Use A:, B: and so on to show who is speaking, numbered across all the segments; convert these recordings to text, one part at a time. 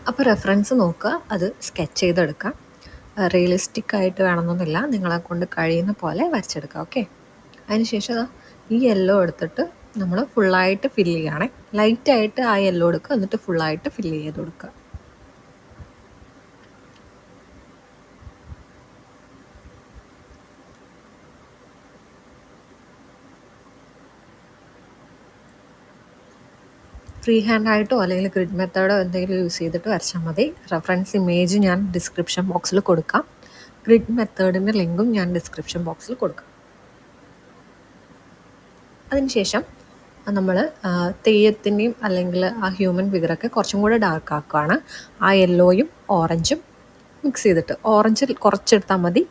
A: അപ്പോൾ റെഫറൻസ് നോക്കുക, അത് സ്കെച്ച് ചെയ്തെടുക്കാം. റിയലിസ്റ്റിക് ആയിട്ട് വേണമെന്നൊന്നുമില്ല, നിങ്ങളെ കൊണ്ട് കഴിയുന്ന പോലെ വരച്ചെടുക്കുക. ഓക്കെ, അതിനുശേഷം ഈ യെല്ലോ എടുത്തിട്ട് നമ്മൾ ഫുള്ളായിട്ട് ഫില്ല് ചെയ്യണേ. ലൈറ്റായിട്ട് ആ യെല്ലോ എടുക്കുക, എന്നിട്ട് ഫുള്ളായിട്ട് ഫില്ല് ചെയ്ത് കൊടുക്കുക. ഫ്രീ ഹാൻഡായിട്ടോ അല്ലെങ്കിൽ ഗ്രിഡ് മെത്തേഡോ എന്തെങ്കിലും യൂസ് ചെയ്തിട്ട് വരച്ചാൽ മതി. റെഫറൻസ് ഇമേജ് ഞാൻ ഡിസ്ക്രിപ്ഷൻ ബോക്സിൽ കൊടുക്കാം. ഗ്രിഡ് മെത്തേഡിൻ്റെ ലിങ്കും ഞാൻ ഡിസ്ക്രിപ്ഷൻ ബോക്സിൽ കൊടുക്കാം. അതിനുശേഷം നമ്മൾ തെയ്യത്തിൻ്റെയും അല്ലെങ്കിൽ ആ ഹ്യൂമൻ ഫിഗറൊക്കെ കുറച്ചും കൂടെ ഡാർക്ക് ആക്കുകയാണ്. ആ യെല്ലോയും ഓറഞ്ചും മിക്സ് ചെയ്തിട്ട്, ഓറഞ്ചിൽ കുറച്ചെടുത്താൽ മതി,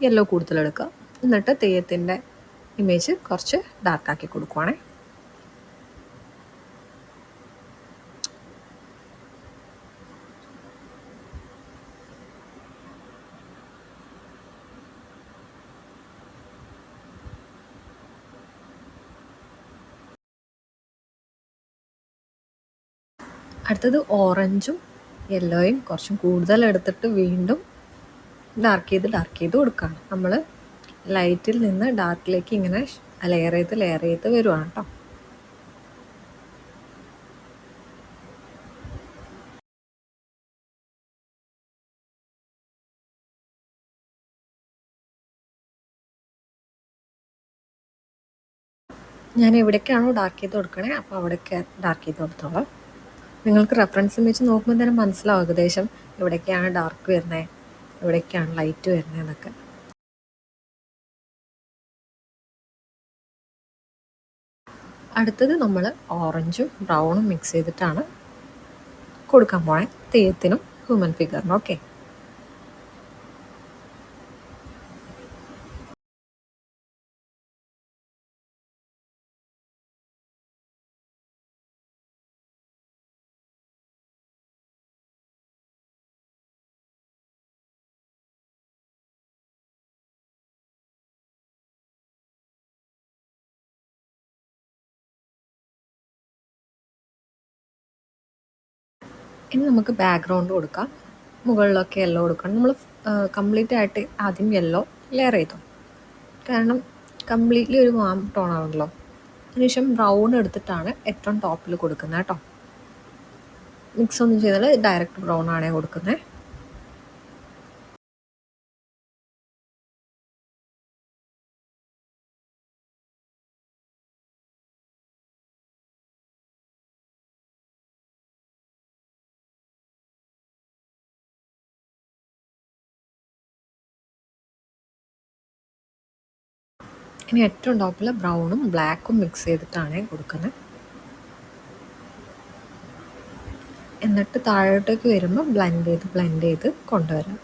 A: യെല്ലോ കൂടുതലെടുക്കുക. എന്നിട്ട് തെയ്യത്തിൻ്റെ ഇമേജ് കുറച്ച് ഡാർക്കാക്കി കൊടുക്കുവാണേ. അടുത്തത് ഓറഞ്ചും യെല്ലോയും കുറച്ചും കൂടുതൽ എടുത്തിട്ട് വീണ്ടും ഡാർക്ക് ചെയ്ത് കൊടുക്കുകയാണ്. നമ്മൾ ലൈറ്റിൽ നിന്ന് ഡാർക്കിലേക്ക് ഇങ്ങനെ ലെയർ ചെയ്ത് വരുവാണ് കേട്ടോ. ഞാൻ എവിടേക്കാണോ ഡാർക്ക് ചെയ്ത് കൊടുക്കണേ അപ്പോൾ അവിടേക്ക് ഡാർക്ക് ചെയ്ത് കൊടുത്തോളാം. നിങ്ങൾക്ക് റെഫറൻസ് ഇമേജ് നോക്കുമ്പോൾ തന്നെ മനസ്സിലാവും ഏകദേശം എവിടേക്കാണ് ഡാർക്ക് വരുന്നത്, എവിടേക്കാണ് ലൈറ്റ് വരുന്നത് എന്നൊക്കെ. അടുത്തത് നമ്മൾ ഓറഞ്ചും ബ്രൗണും മിക്സ് ചെയ്തിട്ടാണ് കൊടുക്കാൻ പോണേ തെയ്യത്തിനും ഹ്യൂമൻ ഫിഗറിനും. ഓക്കെ, ഇനി നമുക്ക് ബാക്ക്ഗ്രൗണ്ട് കൊടുക്കാം. മുകളിലൊക്കെ യെല്ലോ കൊടുക്കണം. നമ്മൾ കംപ്ലീറ്റ് ആയിട്ട് ആദ്യം യെല്ലോ ലെയർ ചെയ്തു, കാരണം കംപ്ലീറ്റ്ലി ഒരു വാം ടോൺ ആണല്ലോ. അതിനുശേഷം ബ്രൗൺ എടുത്തിട്ടാണ് ഏറ്റവും ടോപ്പിൽ കൊടുക്കുന്നത് കേട്ടോ. മിക്സ് ഒന്നും ചെയ്താൽ ഡയറക്റ്റ് ബ്രൗൺ ആണേ കൊടുക്കുന്നത്. ഇനി ഏറ്റവും ടോപ്പിൽ ബ്രൗണും ബ്ലാക്കും മിക്സ് ചെയ്തിട്ടാണ് കൊടുക്കുന്നത്. എന്നിട്ട് താഴോട്ടേക്ക് വരുമ്പോൾ ബ്ലെൻഡ് ചെയ്ത് കൊണ്ടുവരാം.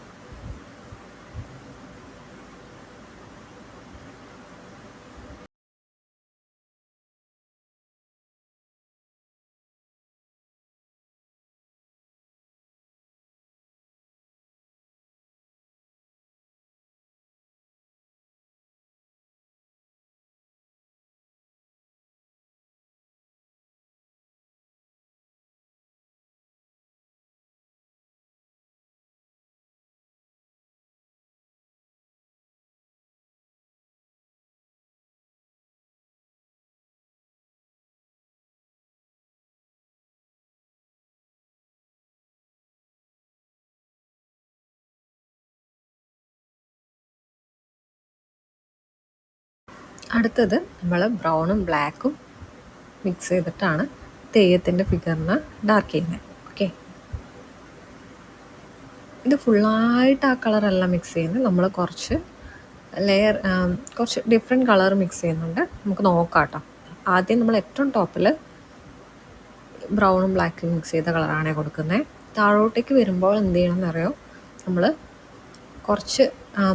A: അടുത്തത് നമ്മൾ ബ്രൗണും ബ്ലാക്കും മിക്സ് ചെയ്തിട്ടാണ് തെയ്യത്തിൻ്റെ ഫിഗറിന് ഡാർക്ക് ചെയ്യുന്നത്. ഓക്കെ, ഇത് ഫുള്ളായിട്ട് ആ കളറല്ല മിക്സ് ചെയ്യുന്നത്, നമ്മൾ കുറച്ച് കുറച്ച് ഡിഫറെൻറ്റ് കളർ മിക്സ് ചെയ്യുന്നുണ്ട്. നമുക്ക് നോക്കാം കേട്ടോ. ആദ്യം നമ്മൾ ഏറ്റവും ടോപ്പിൽ ബ്രൗണും ബ്ലാക്കും മിക്സ് ചെയ്ത കളറാണ് കൊടുക്കുന്നത്. താഴോട്ടേക്ക് വരുമ്പോൾ എന്ത് ചെയ്യണമെന്ന് അറിയോ, നമ്മൾ കുറച്ച്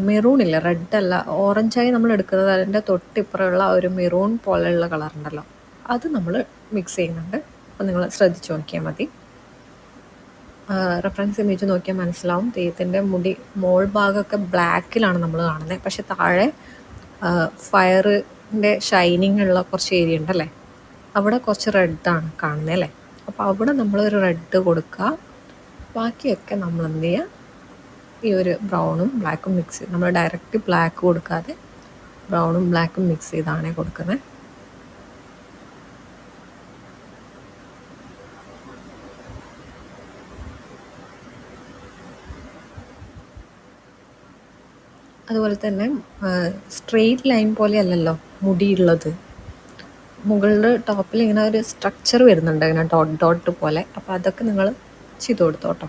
A: മെറൂൺ ഇല്ല, റെഡ് അല്ല, ഓറഞ്ചായി നമ്മൾ എടുക്കുന്നത് അതിൻ്റെ തൊട്ടിപ്പുറമുള്ള ഒരു മെറൂൺ പോലെയുള്ള കളറുണ്ടല്ലോ, അത് നമ്മൾ മിക്സ് ചെയ്യുന്നുണ്ട്. അപ്പോൾ നിങ്ങൾ ശ്രദ്ധിച്ച് നോക്കിയാൽ മതി. റെഫറൻസ് ഇമേജ് നോക്കിയാൽ മനസ്സിലാവും. തെയ്യത്തിൻ്റെ മുടി മോൾ ഭാഗമൊക്കെ ബ്ലാക്കിലാണ് നമ്മൾ കാണുന്നത്, പക്ഷെ താഴെ ഫയറിൻ്റെ ഷൈനിങ് ഉള്ള കുറച്ച് ഏരിയ ഉണ്ടല്ലേ, അവിടെ കുറച്ച് റെഡാണ് കാണുന്നത് അല്ലേ. അപ്പോൾ അവിടെ നമ്മളൊരു റെഡ് കൊടുക്കുക. ബാക്കിയൊക്കെ നമ്മൾ എന്ത് ചെയ്യുക, ഈ ഒരു ബ്രൗണും ബ്ലാക്കും മിക്സ് ചെയ്ത്, നമ്മൾ ഡയറക്റ്റ് ബ്ലാക്ക് കൊടുക്കാതെ ബ്രൗണും ബ്ലാക്കും മിക്സ് ചെയ്താണ് കൊടുക്കുന്നത്. അതുപോലെ തന്നെ സ്ട്രെയിറ്റ് ലൈൻ പോലെയല്ലല്ലോ മുടിയുള്ളത്. മുകളിൽ ടോപ്പിൽ ഇങ്ങനെ ഒരു സ്ട്രക്ചർ വരുന്നുണ്ട്, ഇങ്ങനെ ഡോട്ട് ഡോട്ട് പോലെ. അപ്പോൾ അതൊക്കെ നിങ്ങൾ ചെയ്ത് കൊടുത്തോട്ടോ.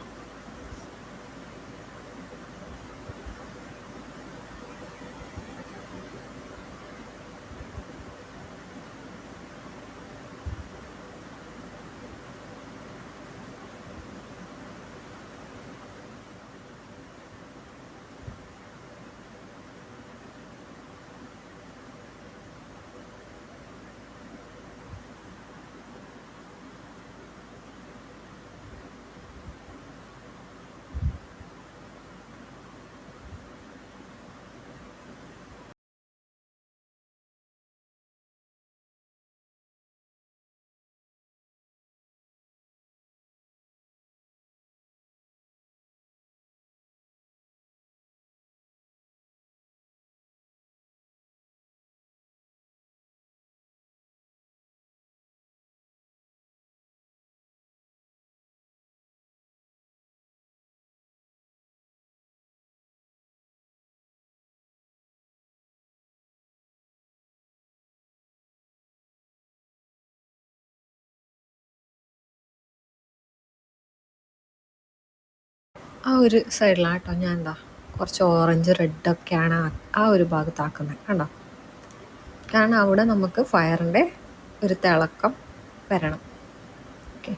A: ആ ഒരു സൈഡിലാണ് കേട്ടോ ഞാൻ എന്താ കുറച്ച് ഓറഞ്ച് റെഡൊക്കെയാണ് ആ ഒരു ഭാഗത്താക്കുന്നത് കണ്ടോ. കാരണം അവിടെ നമുക്ക് ഫയറിൻ്റെ ഒരു തിളക്കം വരണം. ഓക്കെ.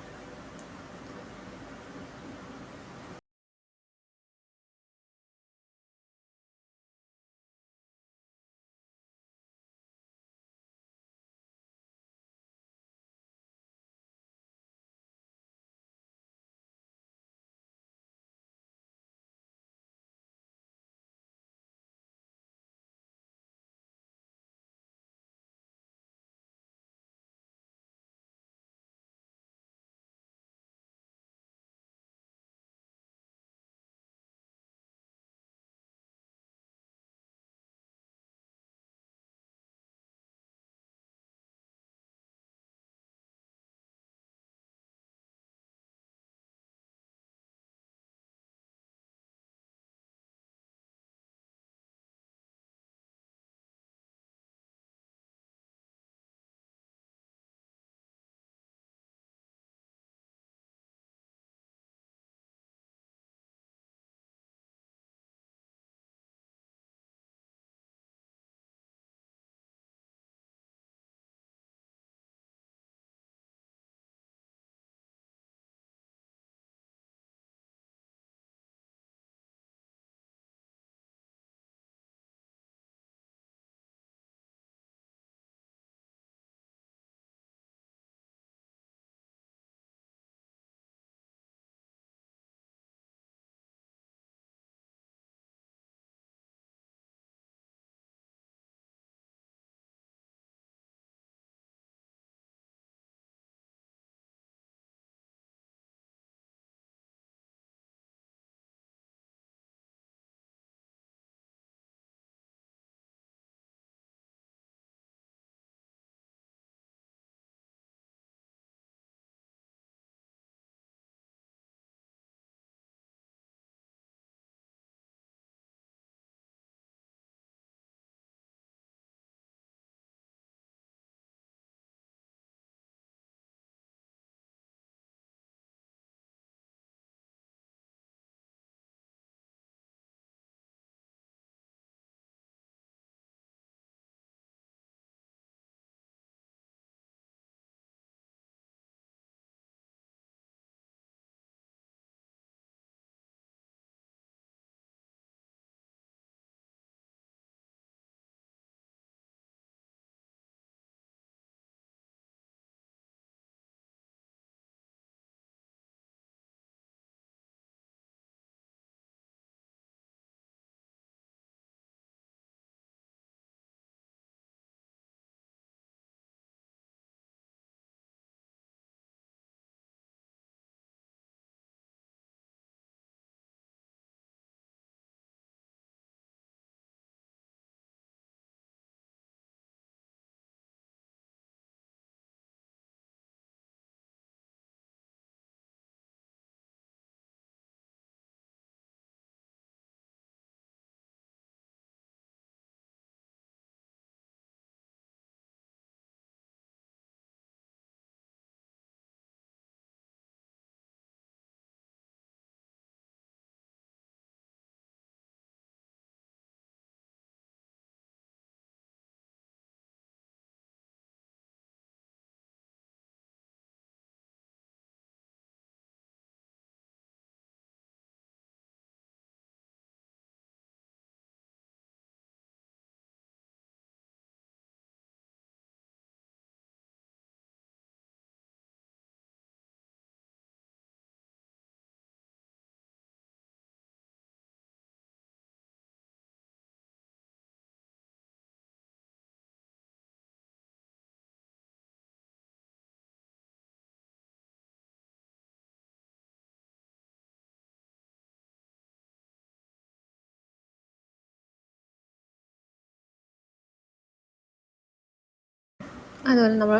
A: അതുപോലെ നമ്മൾ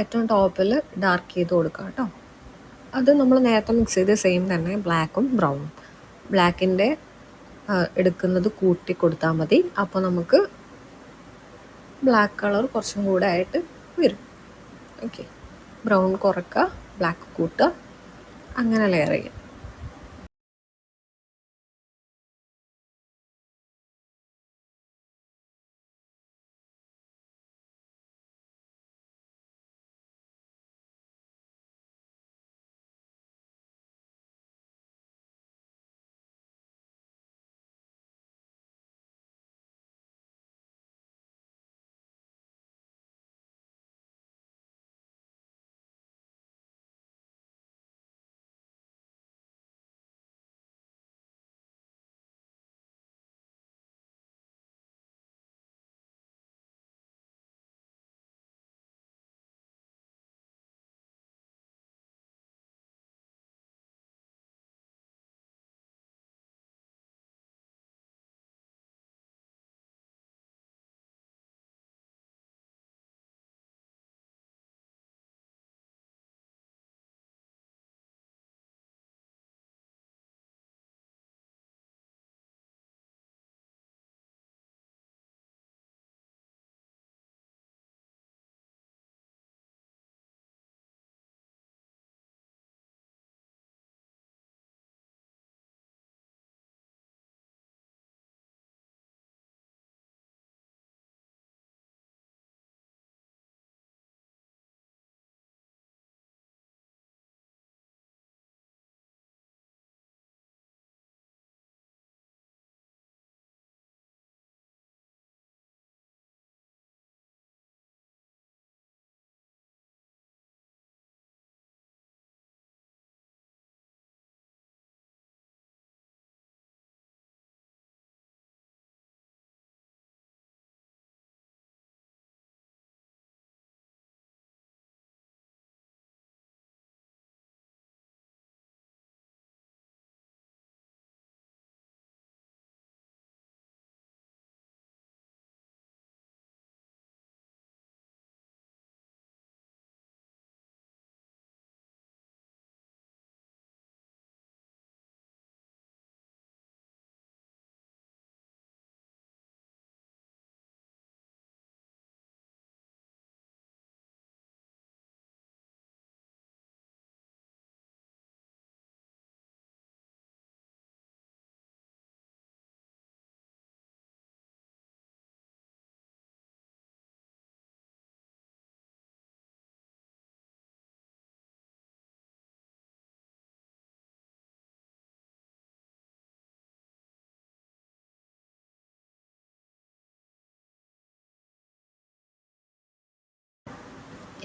A: ഏറ്റവും ടോപ്പിൽ ഡാർക്ക് ചെയ്ത് കൊടുക്കുക കേട്ടോ. അത് നമ്മൾ നേരത്തെ മിക്സ് ചെയ്ത് സെയിം തന്നെ ബ്ലാക്കും ബ്രൗണും. ബ്ലാക്കിൻ്റെ എടുക്കുന്നത് കൂട്ടി കൊടുത്താൽ മതി. അപ്പോൾ നമുക്ക് ബ്ലാക്ക് കളർ കുറച്ചും കൂടെ ആയിട്ട് വരും. ഓക്കെ, ബ്രൗൺ കുറയ്ക്കുക, ബ്ലാക്ക് കൂട്ടുക, അങ്ങനെ ലെയർ ചെയ്യുക.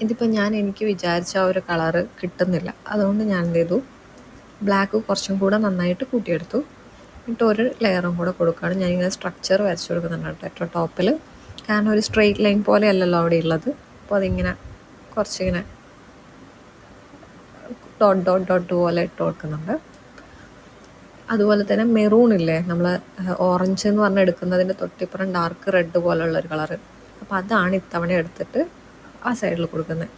A: ഇതിപ്പോൾ എനിക്ക് വിചാരിച്ച ആ ഒരു കളറ് കിട്ടുന്നില്ല. അതുകൊണ്ട് ഞാൻ എന്ത് ചെയ്തു, ബ്ലാക്ക് കുറച്ചും കൂടെ നന്നായിട്ട് കൂട്ടിയെടുത്തു. എന്നിട്ട് ഒരു ലെയറും കൂടെ കൊടുക്കുകയാണ്. ഞാനിങ്ങനെ സ്ട്രക്ചർ വരച്ചു കൊടുക്കുന്നുണ്ട് കേട്ടോ ഏറ്റവും ടോപ്പിൽ. കാരണം ഒരു സ്ട്രെയിറ്റ് ലൈൻ പോലെ അല്ലല്ലോ അവിടെ ഉള്ളത്. അപ്പോൾ അതിങ്ങനെ കുറച്ചിങ്ങനെ ഡോട്ട് ഡോട്ട് ഡോട്ട് പോലെ ഇട്ട് കൊടുക്കുന്നുണ്ട്. അതുപോലെ തന്നെ മെറൂൺ ഇല്ലേ, നമ്മൾ ഓറഞ്ച് എന്ന് പറഞ്ഞ് എടുക്കുന്നതിൻ്റെ തൊട്ടിപ്പുറം ഡാർക്ക് റെഡ് പോലുള്ളൊരു കളറ്. അപ്പോൾ അതാണ് ഇത്തവണ എടുത്തിട്ട് ആ സൈഡിൽ കൊടുക്കുന്നത്.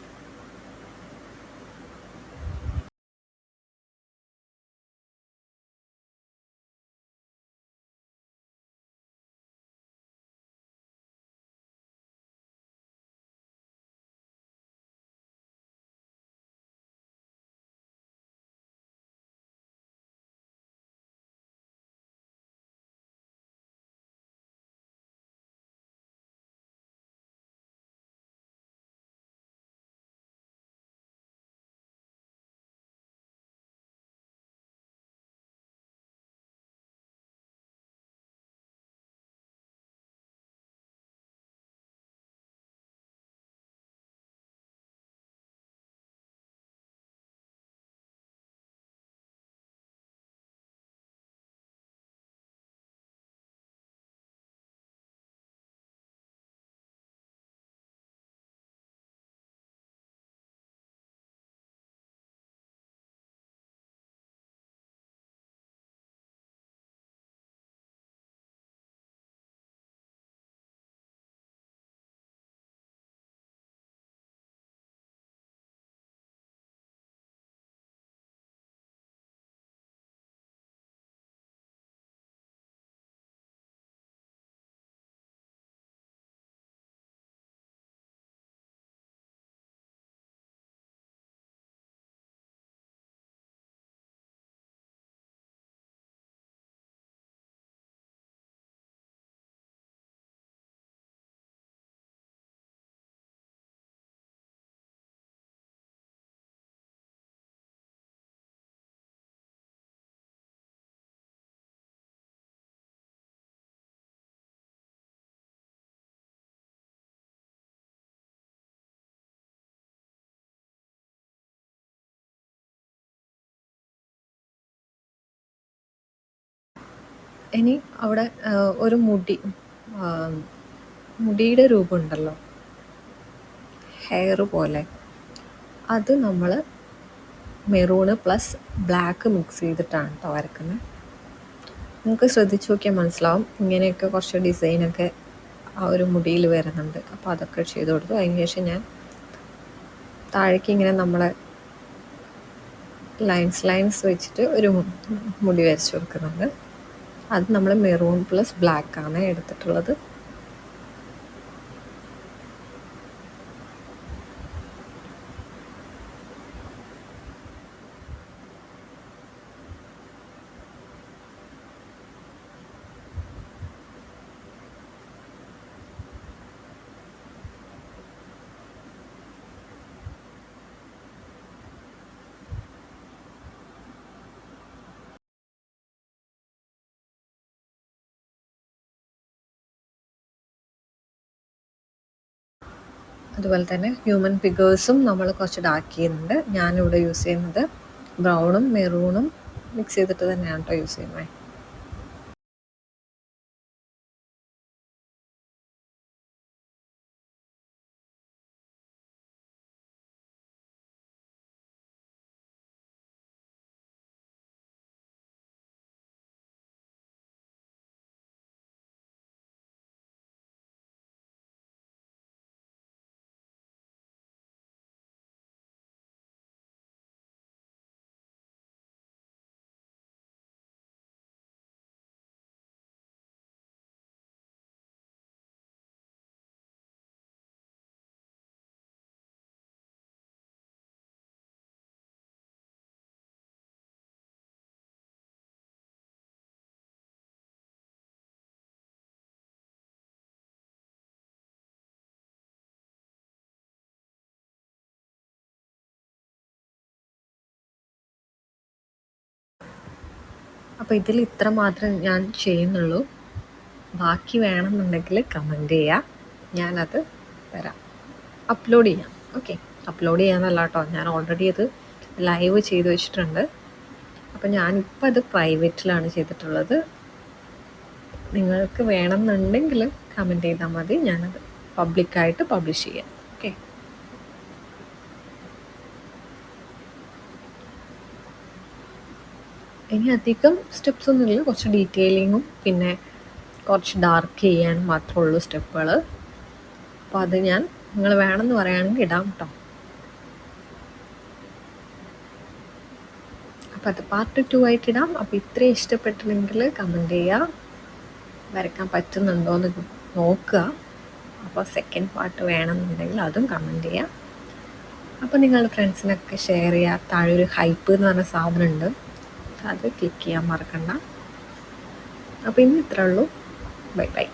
A: ഇനി അവിടെ ഒരു മുടിയുടെ രൂപമുണ്ടല്ലോ, ഹെയർ പോലെ, അത് നമ്മൾ മെറൂണ് പ്ലസ് ബ്ലാക്ക് മിക്സ് ചെയ്തിട്ടാണ് കേട്ടോ വരക്കുന്നത്. നിങ്ങൾക്ക് ശ്രദ്ധിച്ച് നോക്കിയാൽ മനസ്സിലാവും, ഇങ്ങനെയൊക്കെ കുറച്ച് ഡിസൈനൊക്കെ ആ ഒരു മുടിയിൽ വരുന്നുണ്ട്. അപ്പോൾ അതൊക്കെ ചെയ്ത് കൊടുത്തു. അതിന് ശേഷം ഞാൻ താഴേക്ക് ഇങ്ങനെ നമ്മളെ ലൈൻസ് വെച്ചിട്ട് ഒരു മുടി വരച്ച് കൊടുക്കുന്നുണ്ട്. അത് നമ്മൾ മെറൂൺ പ്ലസ് ബ്ലാക്കാണ് എടുത്തിട്ടുള്ളത്. അതുപോലെ തന്നെ ഹ്യൂമൻ ഫിഗേഴ്സും നമ്മൾ കുറച്ച് ഡാർക്ക് ചെയ്യുന്നുണ്ട്. ഞാനിവിടെ യൂസ് ചെയ്യുന്നത് ബ്രൗണും മെറൂണും മിക്സ് ചെയ്തിട്ട് തന്നെയാണ് കേട്ടോ യൂസ് ചെയ്യുന്നത്. അപ്പോൾ ഇതിൽ ഇത്ര മാത്രം ഞാൻ ചെയ്യുന്നുള്ളൂ. ബാക്കി വേണമെന്നുണ്ടെങ്കിൽ കമൻറ്റ് ചെയ്യുക, ഞാനത് തരാം, അപ്ലോഡ് ചെയ്യാം. ഓക്കെ, അപ്ലോഡ് ചെയ്യാമെന്നല്ല കേട്ടോ, ഞാൻ ഓൾറെഡി അത് ലൈവ് ചെയ്ത് വെച്ചിട്ടുണ്ട്. അപ്പോൾ ഞാനിപ്പോൾ അത് പ്രൈവറ്റിലാണ് ചെയ്തിട്ടുള്ളത്. നിങ്ങൾക്ക് വേണമെന്നുണ്ടെങ്കിൽ കമൻറ്റ് ചെയ്താൽ മതി, ഞാനത് പബ്ലിക്കായിട്ട് പബ്ലിഷ് ചെയ്യാം. ഓക്കെ, ഇനി അധികം സ്റ്റെപ്സ് ഒന്നുമില്ല, കുറച്ച് ഡീറ്റെയിലിങ്ങും പിന്നെ കുറച്ച് ഡാർക്ക് ചെയ്യാൻ മാത്രമേ ഉള്ളൂ സ്റ്റെപ്പുകൾ. അപ്പോൾ അത് ഞാൻ നിങ്ങൾ വേണമെന്ന് പറയുകയാണെങ്കിൽ ഇടാം കേട്ടോ. അപ്പോൾ അത് പാർട്ട് 2 ആയിട്ട് ഇടാം. അപ്പോൾ ഇത്രയും ഇഷ്ടപ്പെട്ടില്ലെങ്കിൽ കമൻറ്റ് ചെയ്യുക, വരയ്ക്കാൻ പറ്റുന്നുണ്ടോ എന്ന് നോക്കുക. അപ്പോൾ സെക്കൻഡ് പാർട്ട് വേണമെന്നുണ്ടെങ്കിൽ അതും കമൻറ്റ് ചെയ്യുക. അപ്പോൾ നിങ്ങളുടെ ഫ്രണ്ട്സിനൊക്കെ ഷെയർ ചെയ്യുക. താഴെ ഒരു ഹൈപ്പ് എന്ന് പറഞ്ഞ സാധനമുണ്ട്, അത് ക്ലിക്ക് ചെയ്യാൻ മറക്കണ്ട. അപ്പോൾ ഇന്ന് ഇത്രേ ഉള്ളൂ. Bye bye.